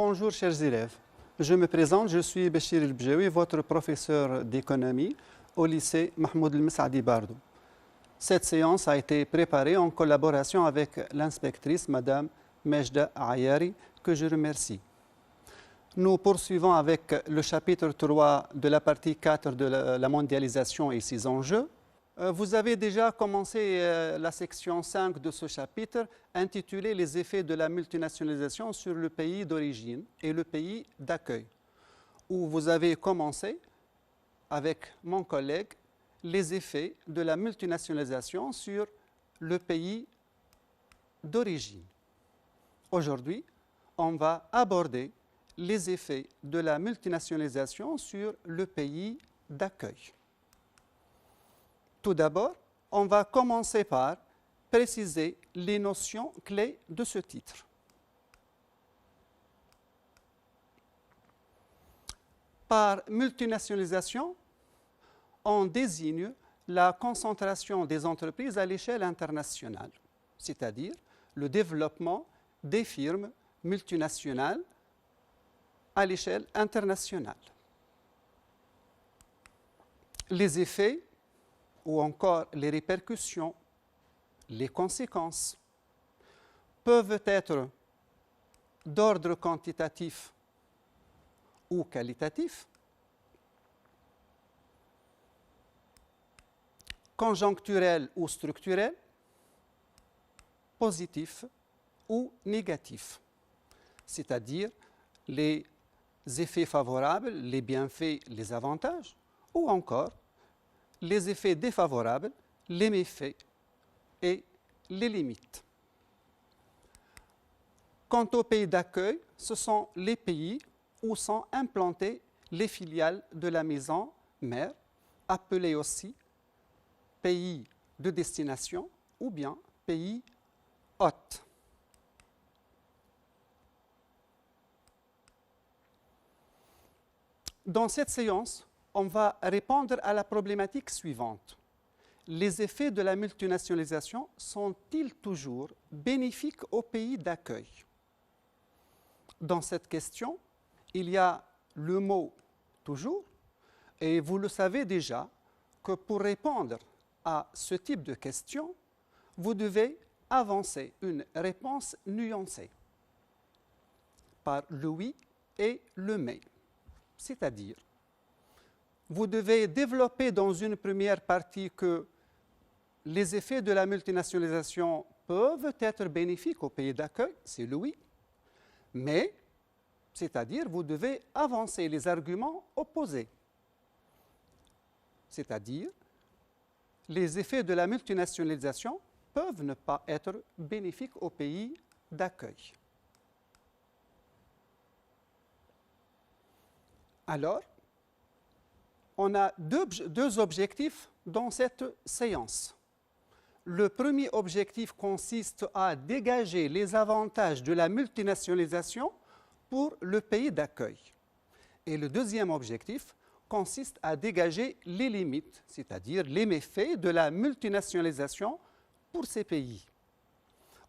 Bonjour chers élèves, je me présente, je suis Béchir El Bjaoui, votre professeur d'économie au lycée Mahmoud El Mesadi Bardo. Cette séance a été préparée en collaboration avec l'inspectrice Madame Mejda Ayari, que je remercie. Nous poursuivons avec le chapitre 3 de la partie 4 de la mondialisation et ses enjeux. Vous avez déjà commencé la section 5 de ce chapitre intitulée « Les effets de la multinationalisation sur le pays d'origine et le pays d'accueil » où vous avez commencé avec mon collègue les effets de la multinationalisation sur le pays d'origine. Aujourd'hui, on va aborder les effets de la multinationalisation sur le pays d'accueil. Tout d'abord, on va commencer par préciser les notions clés de ce titre. Par multinationalisation, on désigne la concentration des entreprises à l'échelle internationale, c'est-à-dire le développement des firmes multinationales à l'échelle internationale. Les effets ou encore les répercussions, les conséquences peuvent être d'ordre quantitatif ou qualitatif, conjoncturel ou structurel, positif ou négatif, c'est-à-dire les effets favorables, les bienfaits, les avantages, ou encore les effets défavorables, les méfaits et les limites. Quant aux pays d'accueil, ce sont les pays où sont implantées les filiales de la maison mère, appelées aussi pays de destination ou bien pays hôte. Dans cette séance, on va répondre à la problématique suivante. Les effets de la multinationalisation sont-ils toujours bénéfiques au pays d'accueil? Dans cette question, il y a le mot « toujours » et vous le savez déjà que pour répondre à ce type de question, vous devez avancer une réponse nuancée par le « oui » et le « mais », c'est-à-dire vous devez développer dans une première partie que les effets de la multinationalisation peuvent être bénéfiques au pays d'accueil, c'est le oui, mais, c'est-à-dire vous devez avancer les arguments opposés, c'est-à-dire les effets de la multinationalisation peuvent ne pas être bénéfiques au pays d'accueil. Alors, on a deux objectifs dans cette séance. Le premier objectif consiste à dégager les avantages de la multinationalisation pour le pays d'accueil. Et le deuxième objectif consiste à dégager les limites, c'est-à-dire les méfaits de la multinationalisation pour ces pays.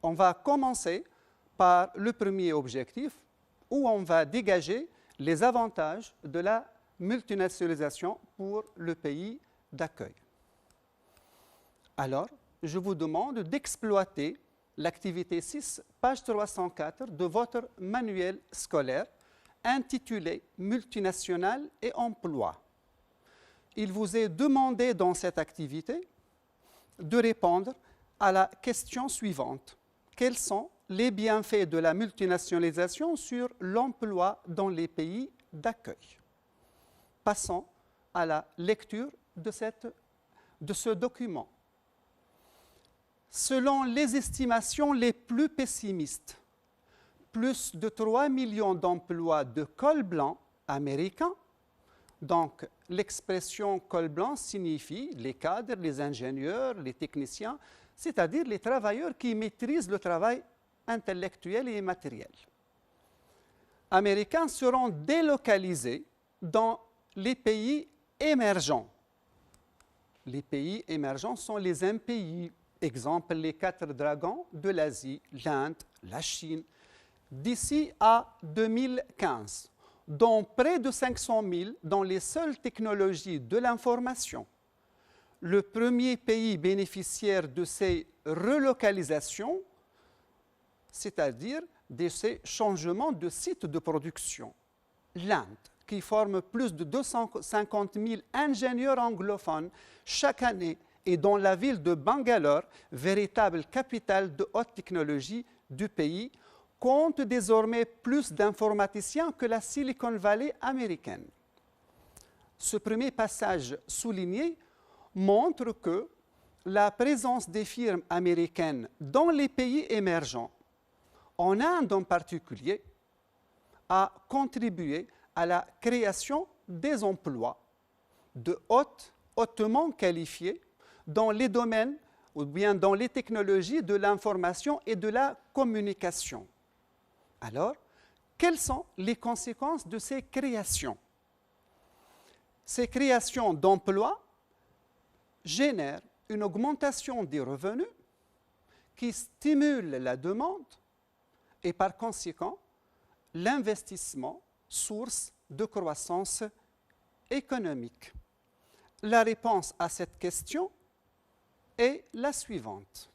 On va commencer par le premier objectif où on va dégager les avantages de la multinationalisation pour le pays d'accueil. Alors, je vous demande d'exploiter l'activité 6, page 304 de votre manuel scolaire intitulé « Multinationales et emploi ». Il vous est demandé dans cette activité de répondre à la question suivante. Quels sont les bienfaits de la multinationalisation sur l'emploi dans les pays d'accueil? Passons à la lecture de ce document. Selon les estimations les plus pessimistes, plus de 3 millions d'emplois de col blanc américains, donc l'expression col blanc signifie les cadres, les ingénieurs, les techniciens, c'est-à-dire les travailleurs qui maîtrisent le travail intellectuel et matériel. Américains seront délocalisés dans les pays émergents. Les pays émergents sont les impayés. Exemple, les 4 dragons de l'Asie, l'Inde, la Chine. d'ici à 2015, dont près de 500 000 dans les seules technologies de l'information. Le premier pays bénéficiaire de ces relocalisations, c'est-à-dire de ces changements de site de production, l'Inde, qui forme plus de 250 000 ingénieurs anglophones chaque année, et dont la ville de Bangalore, véritable capitale de haute technologie du pays, compte désormais plus d'informaticiens que la Silicon Valley américaine. Ce premier passage souligné montre que la présence des firmes américaines dans les pays émergents, en Inde en particulier, a contribué à la création des emplois hautement qualifiés dans les domaines ou bien dans les technologies de l'information et de la communication. Alors, quelles sont les conséquences de ces créations? Ces créations d'emplois génèrent une augmentation des revenus qui stimule la demande et par conséquent l'investissement, source de croissance économique. La réponse à cette question est la suivante.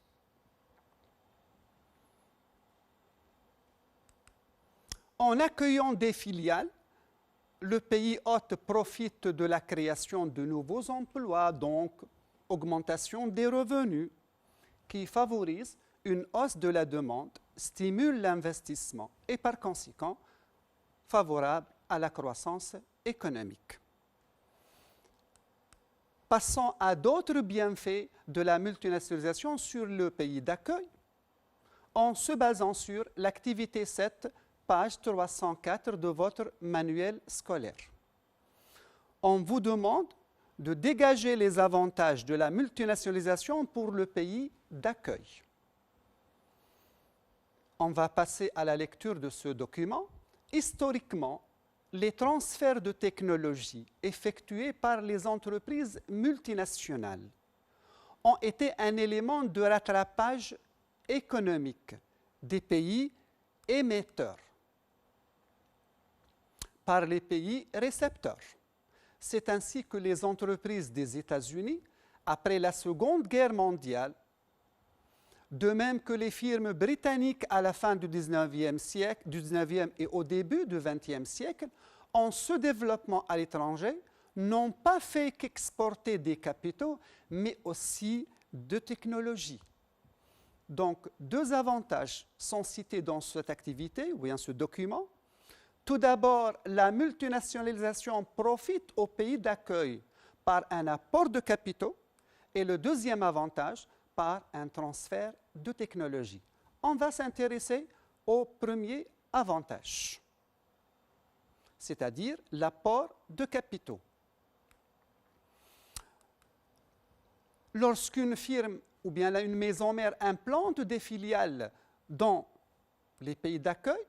En accueillant des filiales, le pays hôte profite de la création de nouveaux emplois, donc augmentation des revenus, qui favorise une hausse de la demande, stimule l'investissement et par conséquent favorable à la croissance économique. Passons à d'autres bienfaits de la multinationalisation sur le pays d'accueil, en se basant sur l'activité 7, page 304 de votre manuel scolaire. On vous demande de dégager les avantages de la multinationalisation pour le pays d'accueil. On va passer à la lecture de ce document. Historiquement, les transferts de technologie effectués par les entreprises multinationales ont été un élément de rattrapage économique des pays émetteurs par les pays récepteurs. C'est ainsi que les entreprises des États-Unis, après la Seconde Guerre mondiale, de même que les firmes britanniques à la fin du 19e et au début du 20e siècle, en ce développement à l'étranger, n'ont pas fait qu'exporter des capitaux, mais aussi de technologies. Donc, deux avantages sont cités dans cette activité, ou bien ce document. Tout d'abord, la multinationalisation profite au pays d'accueil par un apport de capitaux, et le deuxième avantage, par un transfert de technologie. On va s'intéresser au premier avantage, c'est-à-dire l'apport de capitaux. Lorsqu'une firme ou bien une maison mère implante des filiales dans les pays d'accueil,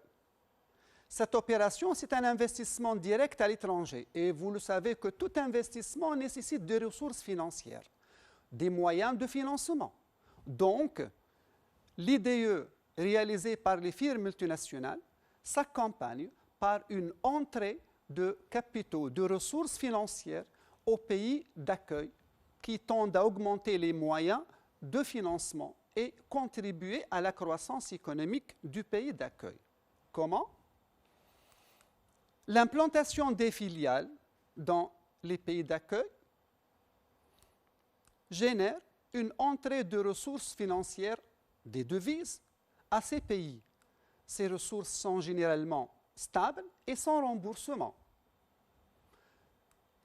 cette opération, c'est un investissement direct à l'étranger. Et vous le savez que tout investissement nécessite des ressources financières, des moyens de financement. Donc, l'IDE réalisée par les firmes multinationales s'accompagne par une entrée de capitaux, de ressources financières au pays d'accueil qui tendent à augmenter les moyens de financement et contribuer à la croissance économique du pays d'accueil. Comment? L'implantation des filiales dans les pays d'accueil génère une entrée de ressources financières, des devises, à ces pays. Ces ressources sont généralement stables et sans remboursement.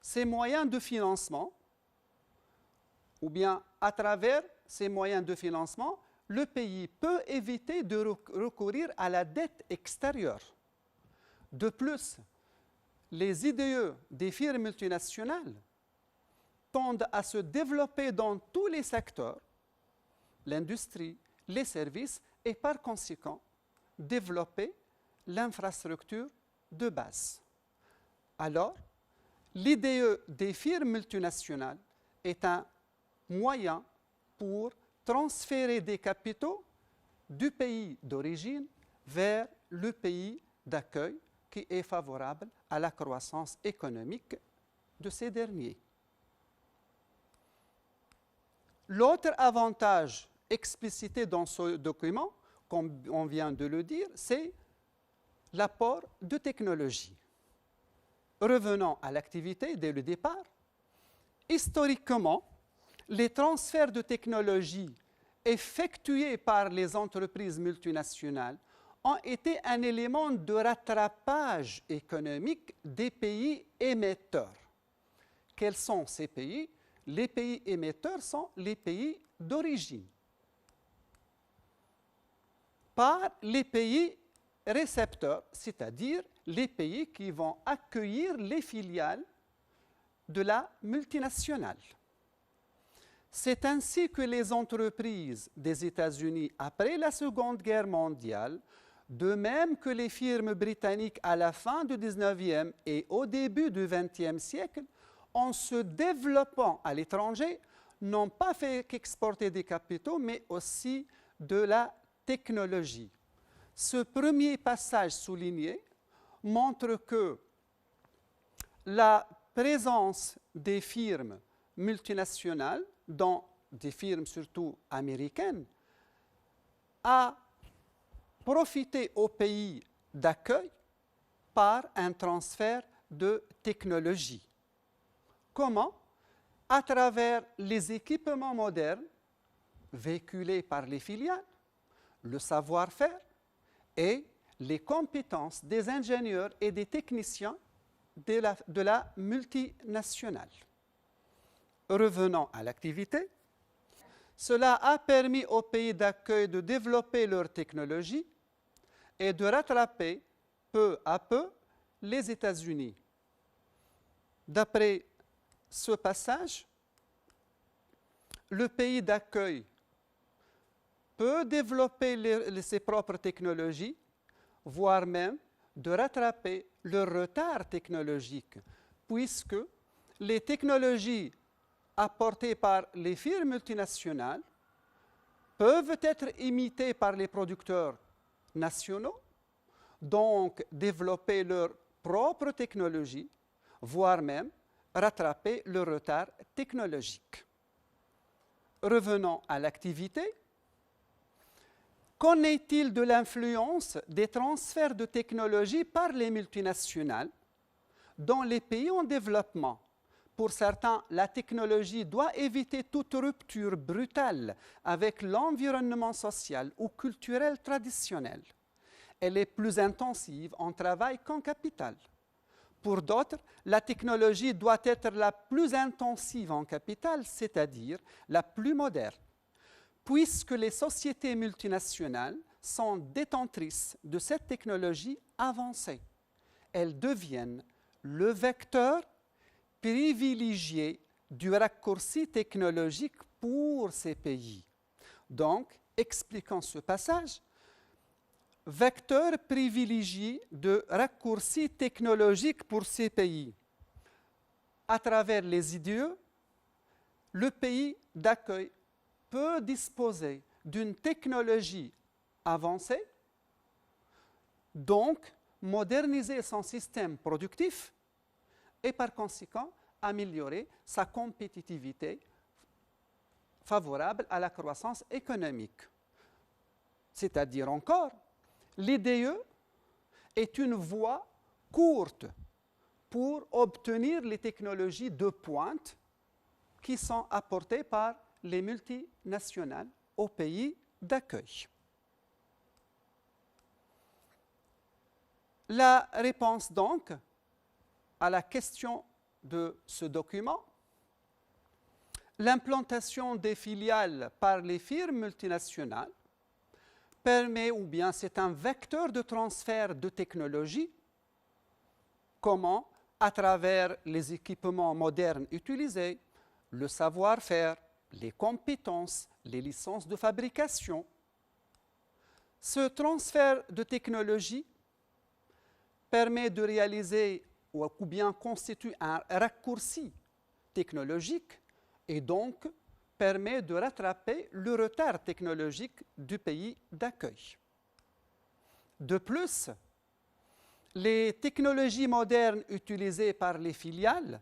Ces moyens de financement, ou bien à travers ces moyens de financement, le pays peut éviter de recourir à la dette extérieure. De plus, les IDE des firmes multinationales tendent à se développer dans tous les secteurs, l'industrie, les services, et par conséquent, développer l'infrastructure de base. Alors, l'IDE des firmes multinationales est un moyen pour transférer des capitaux du pays d'origine vers le pays d'accueil qui est favorable à la croissance économique de ces derniers. L'autre avantage explicité dans ce document, comme on vient de le dire, c'est l'apport de technologie. Revenons à l'activité dès le départ. Historiquement, les transferts de technologie effectués par les entreprises multinationales ont été un élément de rattrapage économique des pays émetteurs. Quels sont ces pays? Les pays émetteurs sont les pays d'origine. Par les pays récepteurs, c'est-à-dire les pays qui vont accueillir les filiales de la multinationale. C'est ainsi que les entreprises des États-Unis après la Seconde Guerre mondiale, de même que les firmes britanniques à la fin du XIXe et au début du XXe siècle, en se développant à l'étranger, n'ont pas fait qu'exporter des capitaux, mais aussi de la technologie. Ce premier passage souligné montre que la présence des firmes multinationales, dont des firmes surtout américaines, a profité au pays d'accueil par un transfert de technologie. Comment? À travers les équipements modernes véhiculés par les filiales, le savoir-faire et les compétences des ingénieurs et des techniciens de la multinationale. Revenons à l'activité. Cela a permis aux pays d'accueil de développer leur technologie et de rattraper peu à peu les États-Unis. D'après ce passage, le pays d'accueil peut développer ses propres technologies, voire même de rattraper le retard technologique, puisque les technologies apportées par les firmes multinationales peuvent être imitées par les producteurs nationaux, donc développer leur propre technologie, voire même rattraper le retard technologique. Revenons à l'activité. Qu'en est-il de l'influence des transferts de technologie par les multinationales dans les pays en développement? Pour certains, la technologie doit éviter toute rupture brutale avec l'environnement social ou culturel traditionnel. Elle est plus intensive en travail qu'en capital. Pour d'autres, la technologie doit être la plus intensive en capital, c'est-à-dire la plus moderne. Puisque les sociétés multinationales sont détentrices de cette technologie avancée, elles deviennent le vecteur privilégié du raccourci technologique pour ces pays. Donc, expliquant ce passage, vecteur privilégié de raccourci technologique pour ces pays. À travers les IDE, le pays d'accueil peut disposer d'une technologie avancée, donc moderniser son système productif et par conséquent améliorer sa compétitivité favorable à la croissance économique. C'est-à-dire encore, l'IDE est une voie courte pour obtenir les technologies de pointe qui sont apportées par les multinationales au pays d'accueil. La réponse donc à la question de ce document, l'implantation des filiales par les firmes multinationales permet, ou bien c'est un vecteur de transfert de technologie. Comment? À travers les équipements modernes utilisés, le savoir-faire, les compétences, les licences de fabrication. Ce transfert de technologie permet de réaliser ou bien constitue un raccourci technologique et donc permet de rattraper le retard technologique du pays d'accueil. De plus, les technologies modernes utilisées par les filiales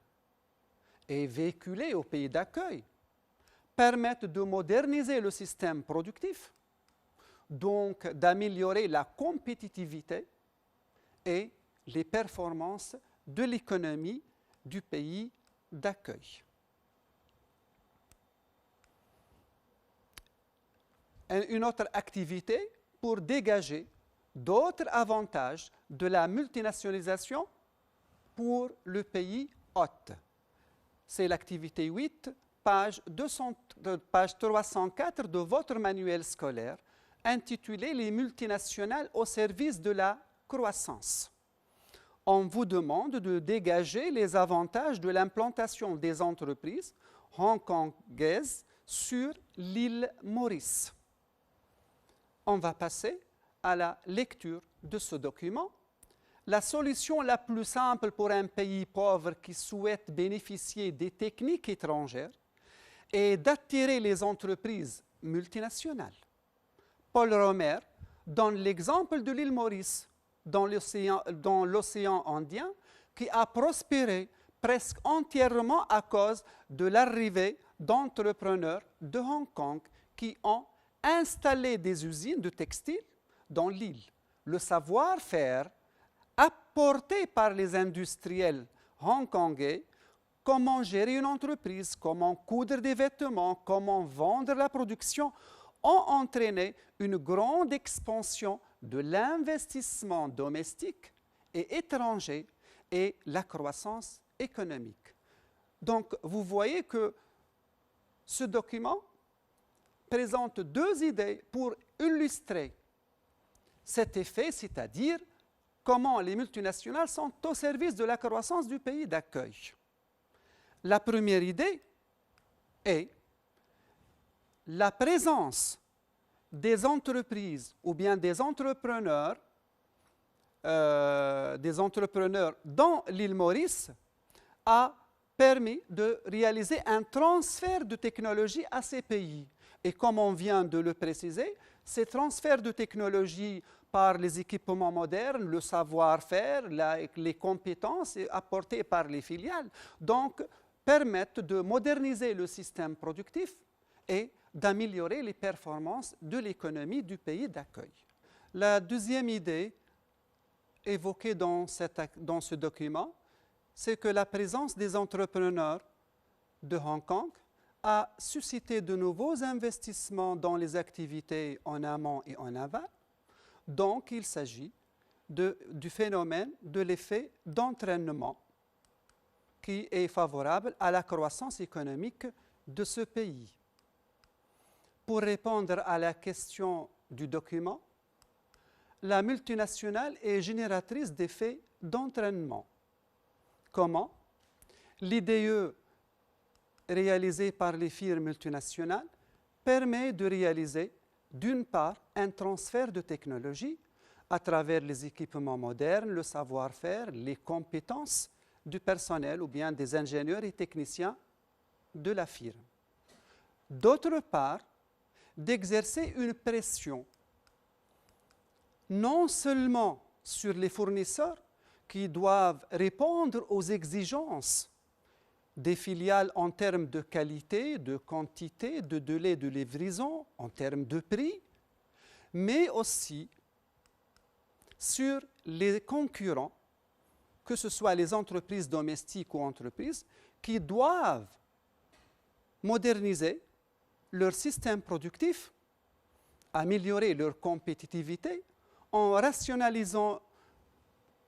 et véhiculées au pays d'accueil permettent de moderniser le système productif, donc d'améliorer la compétitivité et les performances de l'économie du pays d'accueil. Une autre activité pour dégager d'autres avantages de la multinationalisation pour le pays hôte. C'est l'activité 8, page 304 de votre manuel scolaire, intitulé « Les multinationales au service de la croissance ». On vous demande de dégager les avantages de l'implantation des entreprises hongkongaises sur l'île Maurice. On va passer à la lecture de ce document. La solution la plus simple pour un pays pauvre qui souhaite bénéficier des techniques étrangères est d'attirer les entreprises multinationales. Paul Romer donne l'exemple de l'île Maurice dans l'océan Indien qui a prospéré presque entièrement à cause de l'arrivée d'entrepreneurs de Hong Kong qui ont installé des usines de textiles dans l'île. Le savoir-faire apporté par les industriels hongkongais, comment gérer une entreprise, comment coudre des vêtements, comment vendre la production, ont entraîné une grande expansion de l'investissement domestique et étranger et la croissance économique. Donc, vous voyez que ce document présente deux idées pour illustrer cet effet, c'est-à-dire comment les multinationales sont au service de la croissance du pays d'accueil. La première idée est la présence des entreprises ou bien des entrepreneurs dans l'île Maurice a permis de réaliser un transfert de technologie à ces pays. Et comme on vient de le préciser, ces transferts de technologie par les équipements modernes, le savoir-faire, les compétences apportées par les filiales, donc permettent de moderniser le système productif et d'améliorer les performances de l'économie du pays d'accueil. La deuxième idée évoquée dans ce document, c'est que la présence des entrepreneurs de Hong Kong a suscité de nouveaux investissements dans les activités en amont et en aval. Donc, il s'agit du phénomène de l'effet d'entraînement qui est favorable à la croissance économique de ce pays. Pour répondre à la question du document, la multinationale est génératrice d'effets d'entraînement. Comment? L'IDE réalisé par les firmes multinationales permet de réaliser, d'une part, un transfert de technologie à travers les équipements modernes, le savoir-faire, les compétences du personnel ou bien des ingénieurs et techniciens de la firme. D'autre part, d'exercer une pression non seulement sur les fournisseurs qui doivent répondre aux exigences des filiales en termes de qualité, de quantité, de délai de livraison, en termes de prix, mais aussi sur les concurrents, que ce soit les entreprises domestiques ou entreprises, qui doivent moderniser leur système productif, améliorer leur compétitivité en rationalisant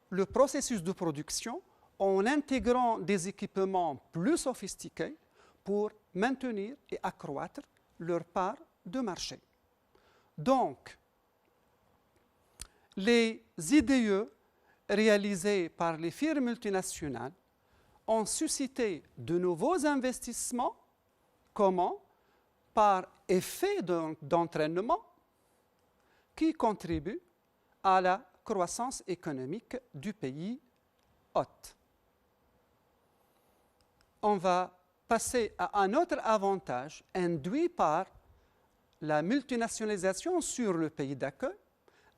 le processus de production, en intégrant des équipements plus sophistiqués pour maintenir et accroître leur part de marché. Donc, les IDE réalisés par les firmes multinationales ont suscité de nouveaux investissements. Comment? Par effet d'entraînement qui contribue à la croissance économique du pays hôte. On va passer à un autre avantage induit par la multinationalisation sur le pays d'accueil,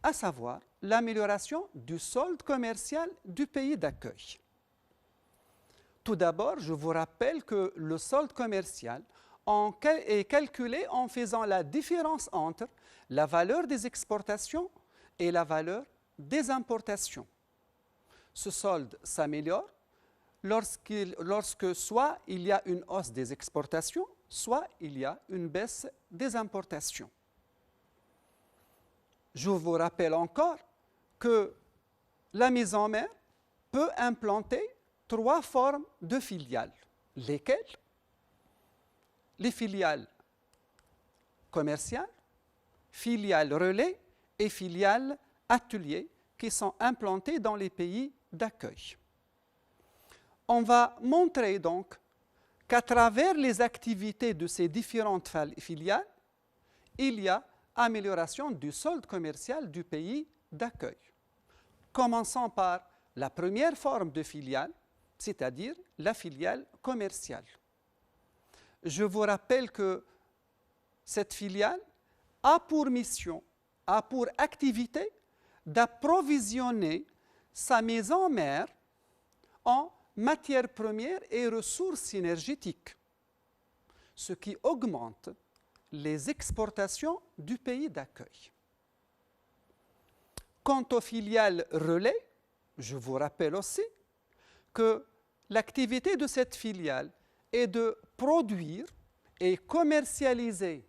à savoir l'amélioration du solde commercial du pays d'accueil. Tout d'abord, je vous rappelle que le solde commercial est calculé en faisant la différence entre la valeur des exportations et la valeur des importations. Ce solde s'améliore lorsque soit il y a une hausse des exportations, soit il y a une baisse des importations. Je vous rappelle encore que la mise en mer peut implanter 3 formes de filiales. Lesquelles? Les filiales commerciales, filiales relais et filiales ateliers qui sont implantées dans les pays d'accueil. On va montrer donc qu'à travers les activités de ces différentes filiales, il y a amélioration du solde commercial du pays d'accueil. Commençons par la première forme de filiale, c'est-à-dire la filiale commerciale. Je vous rappelle que cette filiale a pour mission, a pour activité d'approvisionner sa maison mère en matières premières et ressources énergétiques, ce qui augmente les exportations du pays d'accueil. Quant aux filiales relais, je vous rappelle aussi que l'activité de cette filiale est de produire et commercialiser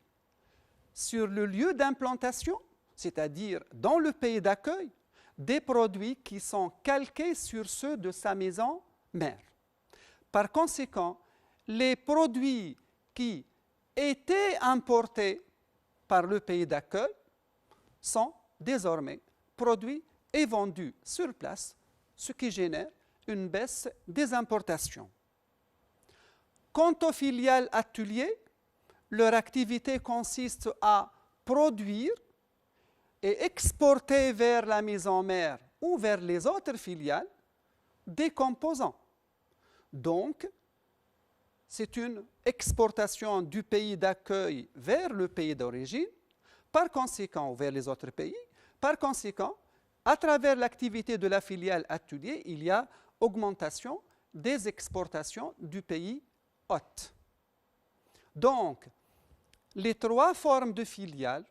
sur le lieu d'implantation, c'est-à-dire dans le pays d'accueil, des produits qui sont calqués sur ceux de sa maison mère. Par conséquent, les produits qui étaient importés par le pays d'accueil sont désormais produits et vendus sur place, ce qui génère une baisse des importations. Quant aux filiales ateliers, leur activité consiste à produire et exporter vers la maison mère ou vers les autres filiales des composants. Donc, c'est une exportation du pays d'accueil vers le pays d'origine, par conséquent, ou vers les autres pays. Par conséquent, à travers l'activité de la filiale atelier, il y a augmentation des exportations du pays hôte. Donc, les 3 formes de filiales,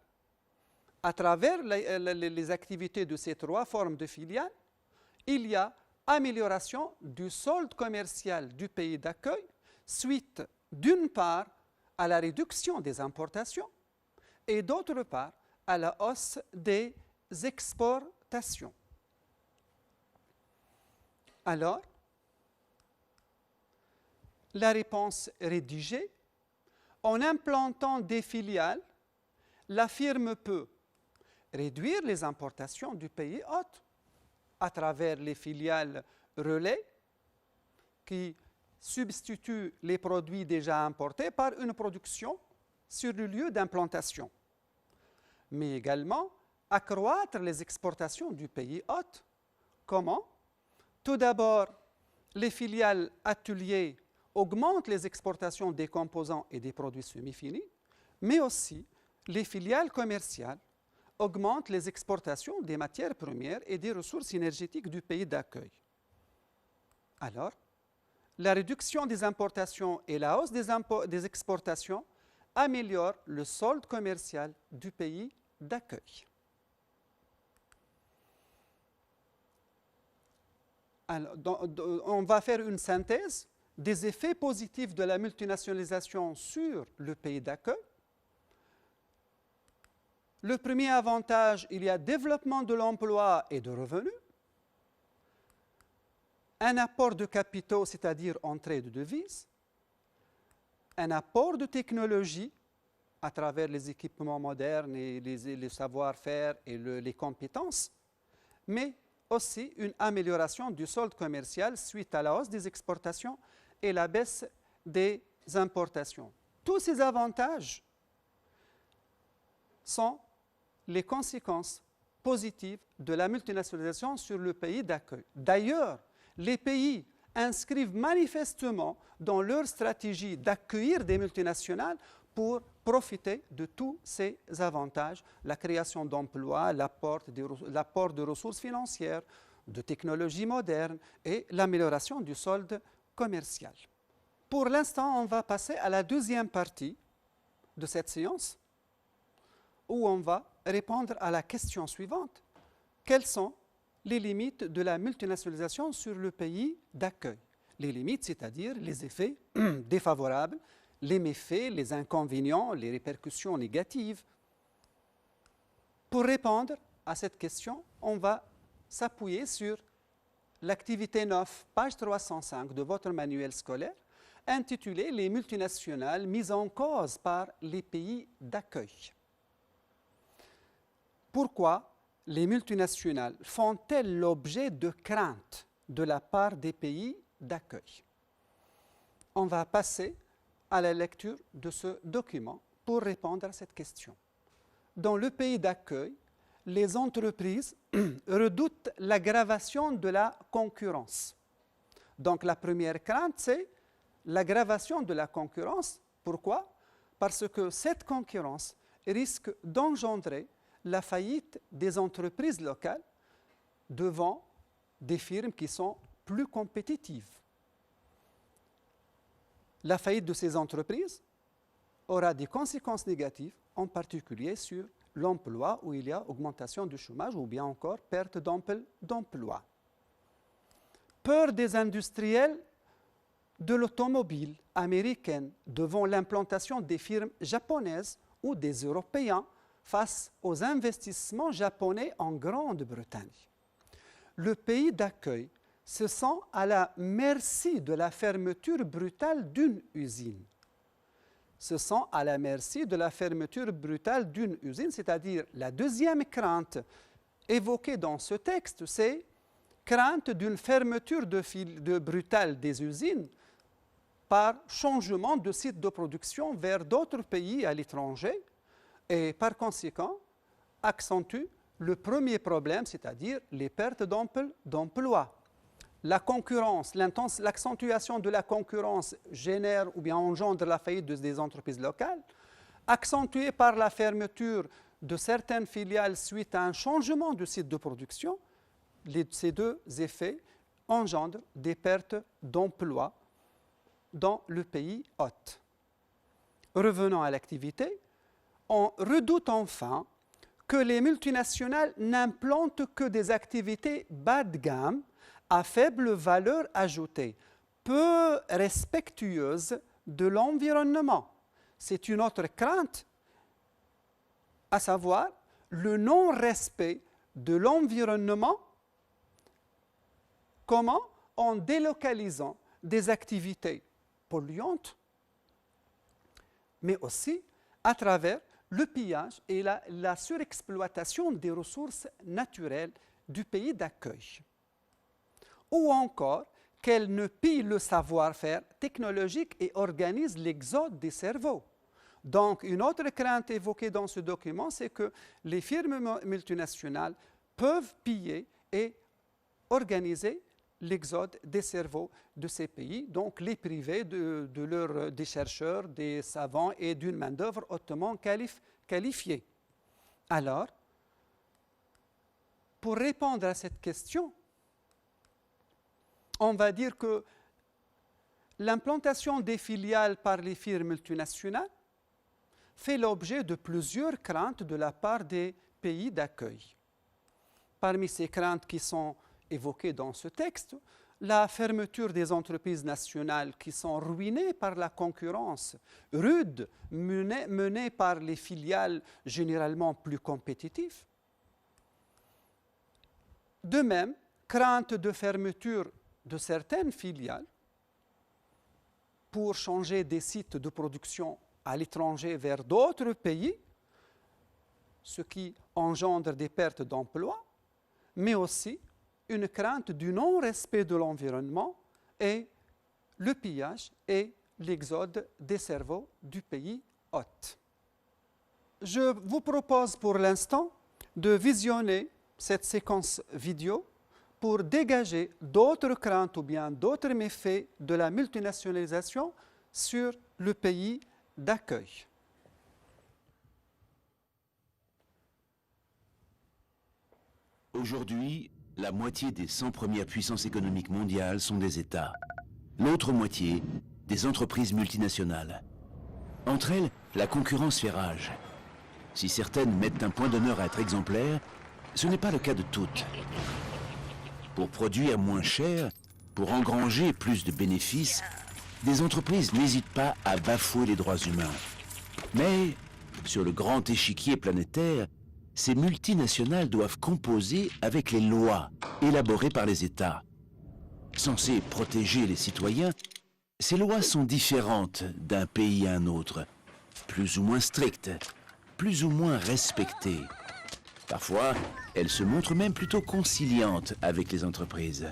à travers les activités de ces 3 formes de filiales, il y a amélioration du solde commercial du pays d'accueil suite d'une part à la réduction des importations et d'autre part à la hausse des exportations. Alors, la réponse rédigée, en implantant des filiales, la firme peut réduire les importations du pays hôte à travers les filiales relais qui substituent les produits déjà importés par une production sur le lieu d'implantation, mais également accroître les exportations du pays hôte. Comment? Tout d'abord, les filiales ateliers augmentent les exportations des composants et des produits semi-finis, mais aussi les filiales commerciales augmentent les exportations des matières premières et des ressources énergétiques du pays d'accueil. Alors, la réduction des importations et la hausse des exportations améliorent le solde commercial du pays d'accueil. Alors, on va faire une synthèse des effets positifs de la multinationalisation sur le pays d'accueil. Le premier avantage, il y a développement de l'emploi et de revenus, un apport de capitaux, c'est-à-dire entrée de devises, un apport de technologie à travers les équipements modernes et les savoir-faire et les compétences, mais aussi une amélioration du solde commercial suite à la hausse des exportations et la baisse des importations. Tous ces avantages sont les conséquences positives de la multinationalisation sur le pays d'accueil. D'ailleurs, les pays inscrivent manifestement dans leur stratégie d'accueillir des multinationales pour profiter de tous ces avantages, la création d'emplois, l'apport de ressources financières, de technologies modernes et l'amélioration du solde commercial. Pour l'instant, on va passer à la deuxième partie de cette séance où on va répondre à la question suivante. Quelles sont les limites de la multinationalisation sur le pays d'accueil? Les limites, c'est-à-dire les effets défavorables, les méfaits, les inconvénients, les répercussions négatives. Pour répondre à cette question, on va s'appuyer sur l'activité 9, page 305 de votre manuel scolaire, intitulée « Les multinationales mises en cause par les pays d'accueil ». Pourquoi les multinationales font-elles l'objet de craintes de la part des pays d'accueil? On va passer à la lecture de ce document pour répondre à cette question. Dans le pays d'accueil, les entreprises redoutent l'aggravation de la concurrence. Donc la première crainte, c'est l'aggravation de la concurrence. Pourquoi? Parce que cette concurrence risque d'engendrer la faillite des entreprises locales devant des firmes qui sont plus compétitives. La faillite de ces entreprises aura des conséquences négatives, en particulier sur l'emploi où il y a augmentation du chômage ou bien encore perte d'emploi. Peur des industriels de l'automobile américaine devant l'implantation des firmes japonaises ou des Européens face aux investissements japonais en Grande-Bretagne. Le pays d'accueil se sent à la merci de la fermeture brutale d'une usine. Se sent à la merci de la fermeture brutale d'une usine, c'est-à-dire la deuxième crainte évoquée dans ce texte, c'est crainte d'une fermeture brutale des usines par changement de site de production vers d'autres pays à l'étranger et par conséquent accentue le premier problème, c'est-à-dire les pertes d'emploi. La concurrence, l'accentuation de la concurrence génère ou bien engendre la faillite des entreprises locales, accentuée par la fermeture de certaines filiales suite à un changement de site de production. Ces deux effets engendrent des pertes d'emploi dans le pays hôte. Revenons à l'activité, on redoute enfin que les multinationales n'implantent que des activités bas de gamme à faible valeur ajoutée, peu respectueuses de l'environnement. C'est une autre crainte, à savoir le non-respect de l'environnement. Comment? En délocalisant des activités polluantes, mais aussi à travers le pillage et la surexploitation des ressources naturelles du pays d'accueil. Ou encore qu'elles ne pillent le savoir-faire technologique et organisent l'exode des cerveaux. Donc, une autre crainte évoquée dans ce document, c'est que les firmes multinationales peuvent piller et organiser l'exode des cerveaux de ces pays, donc les priver des chercheurs, des savants et d'une main-d'œuvre hautement qualifiée. Alors, pour répondre à cette question, on va dire que l'implantation des filiales par les firmes multinationales fait l'objet de plusieurs craintes de la part des pays d'accueil. Parmi ces craintes qui sont évoquées dans ce texte, la fermeture des entreprises nationales qui sont ruinées par la concurrence rude menée par les filiales généralement plus compétitives. De même, crainte de fermeture de certaines filiales pour changer des sites de production à l'étranger vers d'autres pays, ce qui engendre des pertes d'emplois, mais aussi une crainte du non-respect de l'environnement et le pillage et l'exode des cerveaux du pays hôte. Je vous propose pour l'instant de visionner cette séquence vidéo pour dégager d'autres craintes ou bien d'autres méfaits de la multinationalisation sur le pays d'accueil. Aujourd'hui, la moitié des 100 premières puissances économiques mondiales sont des États. L'autre moitié, des entreprises multinationales. Entre elles, la concurrence fait rage. Si certaines mettent un point d'honneur à être exemplaires, ce n'est pas le cas de toutes. Pour produire moins cher, pour engranger plus de bénéfices, des entreprises n'hésitent pas à bafouer les droits humains. Mais, sur le grand échiquier planétaire, ces multinationales doivent composer avec les lois élaborées par les États. Censées protéger les citoyens, ces lois sont différentes d'un pays à un autre, plus ou moins strictes, plus ou moins respectées. Parfois, elles se montrent même plutôt conciliantes avec les entreprises.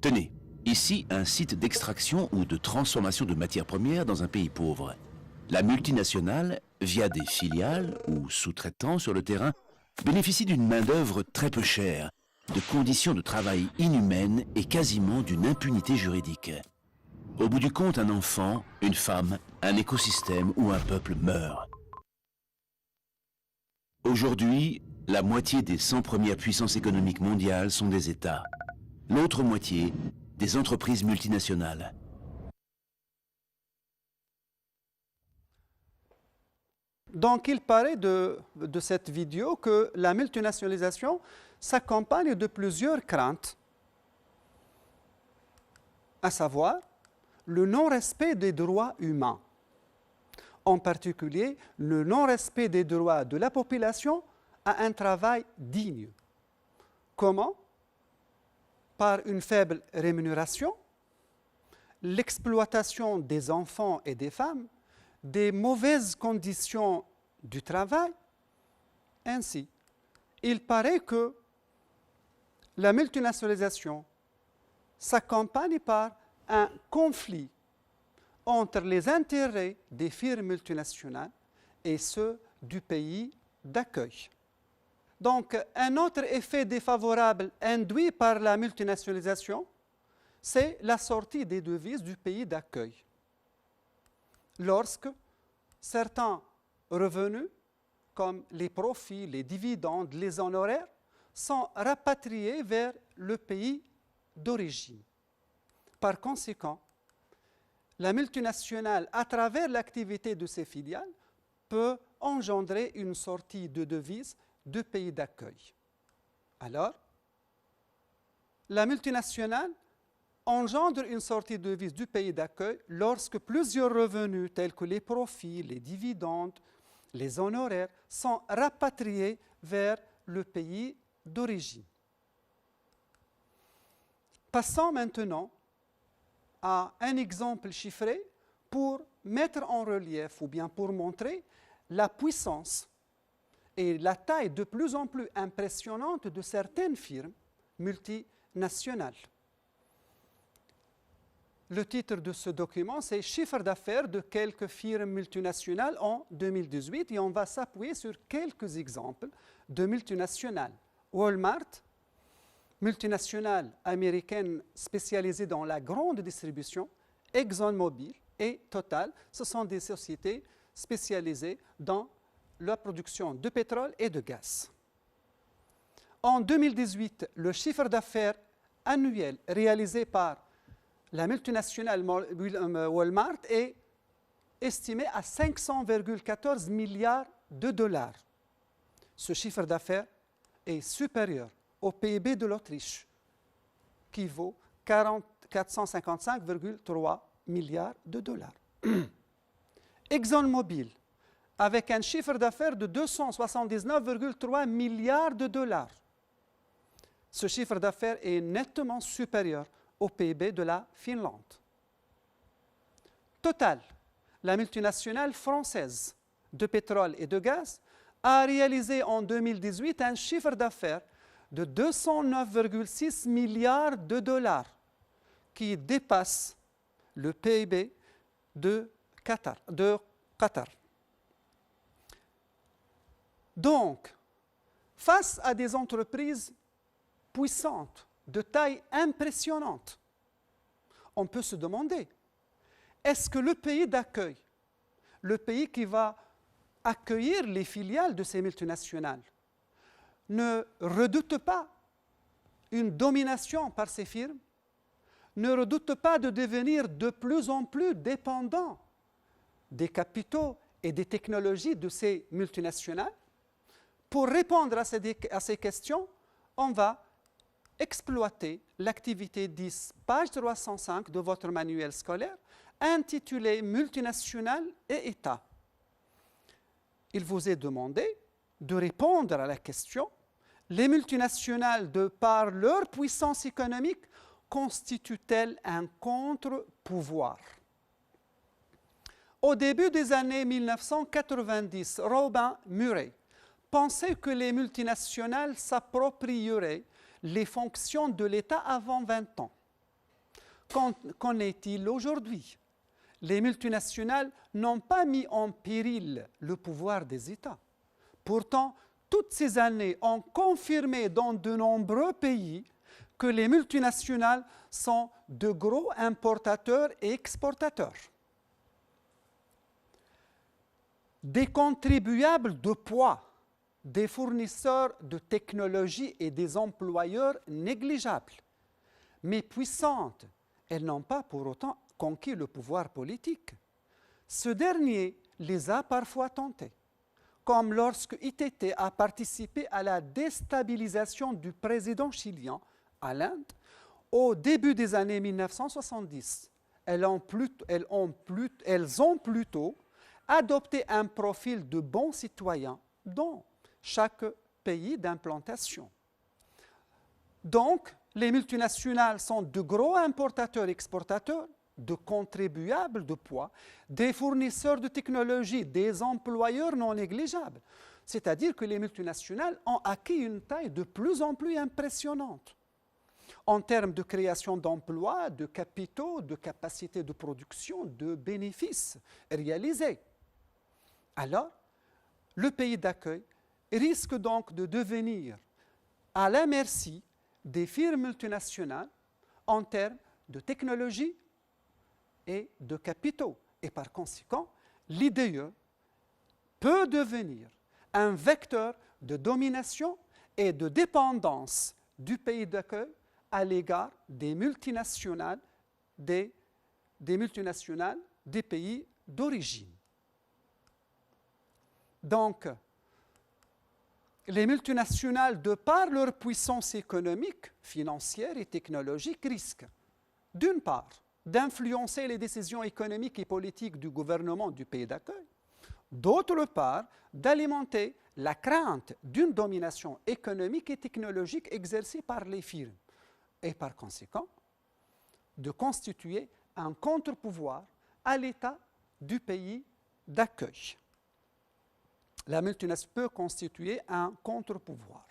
Tenez, ici un site d'extraction ou de transformation de matières premières dans un pays pauvre. La multinationale, via des filiales ou sous-traitants sur le terrain, bénéficie d'une main-d'œuvre très peu chère, de conditions de travail inhumaines et quasiment d'une impunité juridique. Au bout du compte, un enfant, une femme, un écosystème ou un peuple meurt. Aujourd'hui, la moitié des 100 premières puissances économiques mondiales sont des États. L'autre moitié, des entreprises multinationales. Donc, il paraît de cette vidéo que la multinationalisation s'accompagne de plusieurs craintes, à savoir le non-respect des droits humains, en particulier le non-respect des droits de la population à un travail digne. Comment? Par une faible rémunération, l'exploitation des enfants et des femmes, des mauvaises conditions du travail. Ainsi, il paraît que la multinationalisation s'accompagne par un conflit entre les intérêts des firmes multinationales et ceux du pays d'accueil. Donc, un autre effet défavorable induit par la multinationalisation, c'est la sortie des devises du pays d'accueil. Lorsque certains revenus, comme les profits, les dividendes, les honoraires, sont rapatriés vers le pays d'origine. Par conséquent, la multinationale, à travers l'activité de ses filiales, peut engendrer une sortie de devises du pays d'accueil. Alors, la multinationale engendre une sortie de devises du pays d'accueil lorsque plusieurs revenus tels que les profits, les dividendes, les honoraires sont rapatriés vers le pays d'origine. Passons maintenant à un exemple chiffré pour mettre en relief ou bien pour montrer la puissance et la taille de plus en plus impressionnante de certaines firmes multinationales. Le titre de ce document, c'est « Chiffre d'affaires de quelques firmes multinationales en 2018 » et on va s'appuyer sur quelques exemples de multinationales. Walmart, multinationale américaine spécialisée dans la grande distribution, ExxonMobil et Total, ce sont des sociétés spécialisées dans la production de pétrole et de gaz. En 2018, le chiffre d'affaires annuel réalisé par la multinationale Walmart est estimé à 500,14 milliards de dollars. Ce chiffre d'affaires est supérieur au PIB de l'Autriche, qui vaut 455,3 milliards de dollars. ExxonMobil, avec un chiffre d'affaires de 279,3 milliards de dollars. Ce chiffre d'affaires est nettement supérieur au PIB de la Finlande. Total, la multinationale française de pétrole et de gaz, a réalisé en 2018 un chiffre d'affaires de 209,6 milliards de dollars, qui dépasse le PIB de Qatar. Donc, face à des entreprises puissantes, de taille impressionnante, on peut se demander, est-ce que le pays d'accueil, le pays qui va accueillir les filiales de ces multinationales, ne redoute pas une domination par ces firmes, ne redoute pas de devenir de plus en plus dépendant des capitaux et des technologies de ces multinationales. Pour répondre à ces questions, on va exploiter l'activité 10, page 305 de votre manuel scolaire, intitulée « Multinationales et États ». Il vous est demandé de répondre à la question « Les multinationales, de par leur puissance économique, constituent-elles un contre-pouvoir ?» Au début des années 1990, Robin Murray pensait que les multinationales s'approprieraient les fonctions de l'État avant 20 ans. Qu'en est-il aujourd'hui? Les multinationales n'ont pas mis en péril le pouvoir des États. Pourtant, toutes ces années ont confirmé dans de nombreux pays que les multinationales sont de gros importateurs et exportateurs. Des contribuables de poids, des fournisseurs de technologies et des employeurs négligeables, mais puissantes, elles n'ont pas pour autant conquis le pouvoir politique. Ce dernier les a parfois tentés, comme lorsque ITT a participé à la déstabilisation du président chilien à l'Inde au début des années 1970. Elles ont plutôt adopté un profil de bons citoyens dans chaque pays d'implantation. Donc, les multinationales sont de gros importateurs-exportateurs, de contribuables de poids, des fournisseurs de technologies, des employeurs non négligeables. C'est-à-dire que les multinationales ont acquis une taille de plus en plus impressionnante en termes de création d'emplois, de capitaux, de capacités de production, de bénéfices réalisés. Alors, le pays d'accueil risque donc de devenir à la merci des firmes multinationales en termes de technologie et de capitaux. Et par conséquent, l'IDE peut devenir un vecteur de domination et de dépendance du pays d'accueil à l'égard des multinationales des pays d'origine. Donc, les multinationales, de par leur puissance économique, financière et technologique, risquent, d'une part, d'influencer les décisions économiques et politiques du gouvernement du pays d'accueil, d'autre part, d'alimenter la crainte d'une domination économique et technologique exercée par les firmes, et par conséquent, de constituer un contre-pouvoir à l'État du pays d'accueil. La multinationale peut constituer un contre-pouvoir.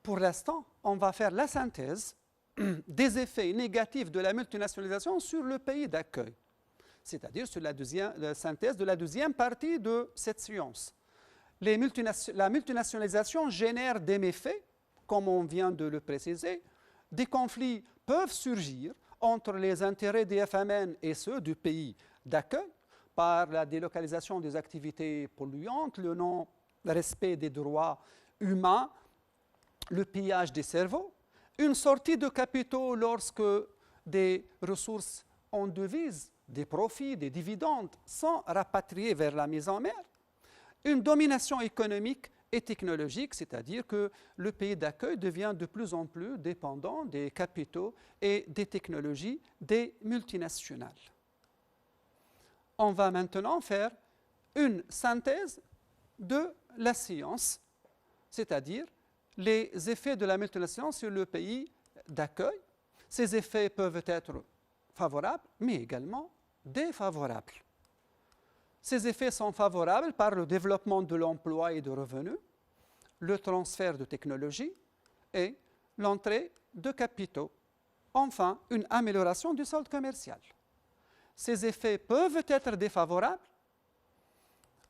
Pour l'instant, on va faire la synthèse des effets négatifs de la multinationalisation sur le pays d'accueil, c'est-à-dire sur la synthèse de la deuxième partie de cette séance. La multinationalisation génère des méfaits, comme on vient de le préciser. Des conflits peuvent surgir entre les intérêts des FMN et ceux du pays d'accueil, par la délocalisation des activités polluantes, le non-respect des droits humains, le pillage des cerveaux, une sortie de capitaux lorsque des ressources en devise, des profits, des dividendes sont rapatriés vers la mise en mer, une domination économique et technologique, c'est-à-dire que le pays d'accueil devient de plus en plus dépendant des capitaux et des technologies des multinationales. On va maintenant faire une synthèse de la science, c'est-à-dire les effets de la multinationalisation sur le pays d'accueil. Ces effets peuvent être favorables, mais également défavorables. Ces effets sont favorables par le développement de l'emploi et de revenus, le transfert de technologies et l'entrée de capitaux. Enfin, une amélioration du solde commercial. Ces effets peuvent être défavorables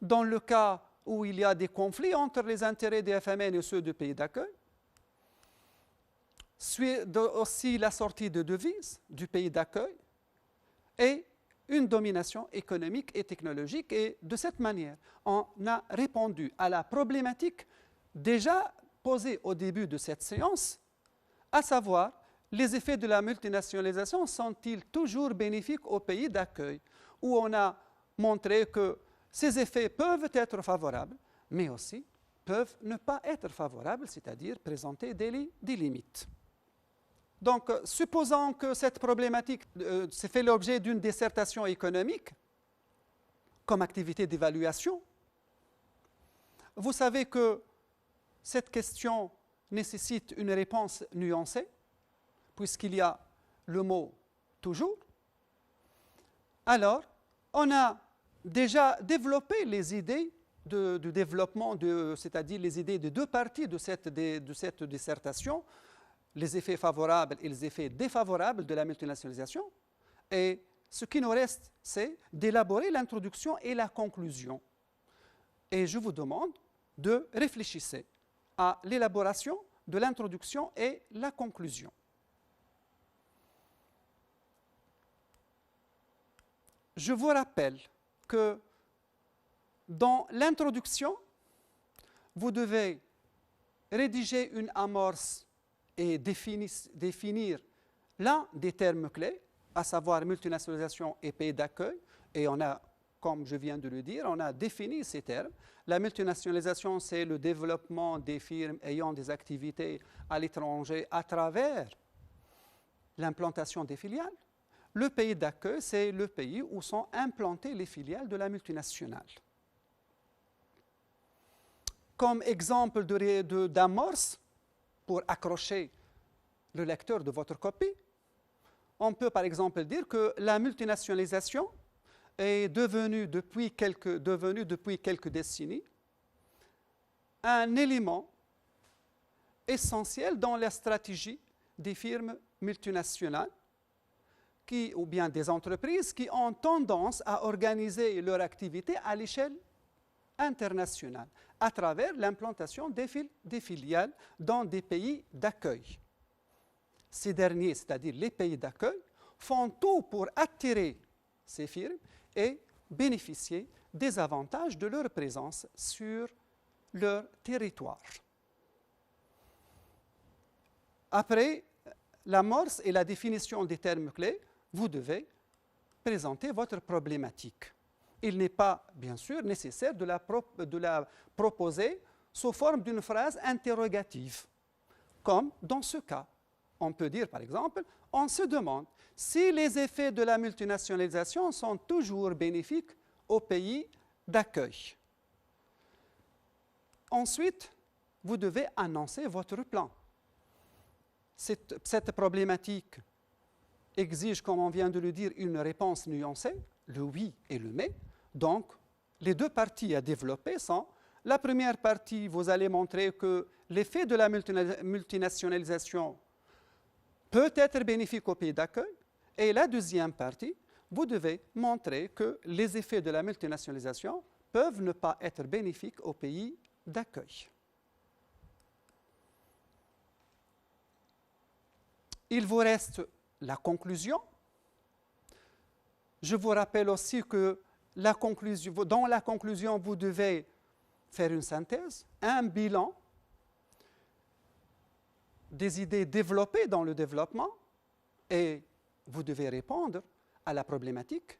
dans le cas où il y a des conflits entre les intérêts des FMN et ceux du pays d'accueil, aussi la sortie de devises du pays d'accueil et une domination économique et technologique. Et de cette manière, on a répondu à la problématique déjà posée au début de cette séance, à savoir, les effets de la multinationalisation sont-ils toujours bénéfiques aux pays d'accueil, où on a montré que ces effets peuvent être favorables, mais aussi peuvent ne pas être favorables, c'est-à-dire présenter des limites. Donc, supposons que cette problématique s'est fait l'objet d'une dissertation économique comme activité d'évaluation, vous savez que cette question nécessite une réponse nuancée, puisqu'il y a le mot « toujours ». Alors, on a déjà développé les idées de développement, c'est-à-dire les idées de deux parties de cette dissertation, les effets favorables et les effets défavorables de la multinationalisation. Et ce qui nous reste, c'est d'élaborer l'introduction et la conclusion. Et je vous demande de réfléchir à l'élaboration de l'introduction et la conclusion. Je vous rappelle que dans l'introduction, vous devez rédiger une amorce et définir l'un des termes clés, à savoir multinationalisation et pays d'accueil. Et on a, comme je viens de le dire, on a défini ces termes. La multinationalisation, c'est le développement des firmes ayant des activités à l'étranger à travers l'implantation des filiales. Le pays d'accueil, c'est le pays où sont implantées les filiales de la multinationale. Comme exemple d'amorce, pour accrocher le lecteur de votre copie, on peut par exemple dire que la multinationalisation est devenue depuis quelques décennies un élément essentiel dans la stratégie des firmes multinationales ou bien des entreprises qui ont tendance à organiser leur activité à l'échelle internationale à travers l'implantation des filiales dans des pays d'accueil. Ces derniers, c'est-à-dire les pays d'accueil, font tout pour attirer ces firmes et bénéficier des avantages de leur présence sur leur territoire. Après l'amorce et la définition des termes clés, vous devez présenter votre problématique. Il n'est pas, bien sûr, nécessaire de la proposer sous forme d'une phrase interrogative, comme dans ce cas. On peut dire, par exemple, on se demande si les effets de la multinationalisation sont toujours bénéfiques aux pays d'accueil. Ensuite, vous devez annoncer votre plan. Cette problématique exige, comme on vient de le dire, une réponse nuancée, le oui et le mais. Donc, les deux parties à développer sont, la première partie, vous allez montrer que l'effet de la multinationalisation peut être bénéfique au pays d'accueil, et la deuxième partie, vous devez montrer que les effets de la multinationalisation peuvent ne pas être bénéfiques au pays d'accueil. Il vous reste la conclusion. Je vous rappelle aussi que dans la conclusion, vous devez faire une synthèse, un bilan des idées développées dans le développement, et vous devez répondre à la problématique.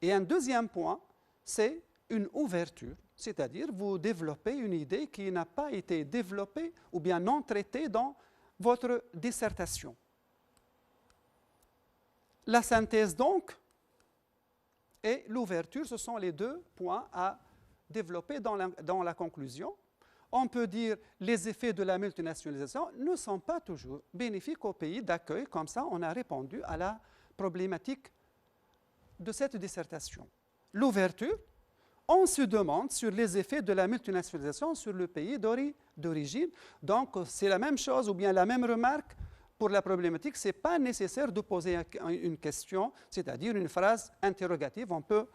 Et un deuxième point, c'est une ouverture, c'est-à-dire vous développez une idée qui n'a pas été développée ou bien non traitée dans votre dissertation. La synthèse donc et l'ouverture, ce sont les deux points à développer dans la conclusion. On peut dire que les effets de la multinationalisation ne sont pas toujours bénéfiques au pays d'accueil. Comme ça, on a répondu à la problématique de cette dissertation. L'ouverture, on se demande sur les effets de la multinationalisation sur le pays d'origine. Donc, c'est la même chose ou bien la même remarque pour la problématique. Ce n'est pas nécessaire de poser une question, c'est-à-dire une phrase interrogative. On peut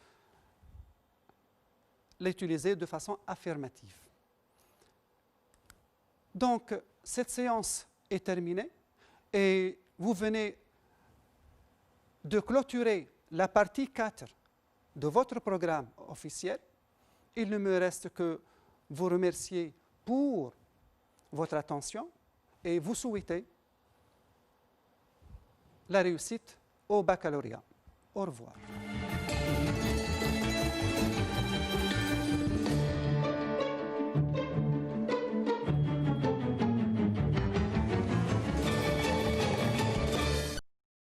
l'utiliser de façon affirmative. Donc, cette séance est terminée et vous venez de clôturer la partie 4 de votre programme officiel. Il ne me reste que vous remercier pour votre attention et vous souhaiter la réussite au baccalauréat. Au revoir.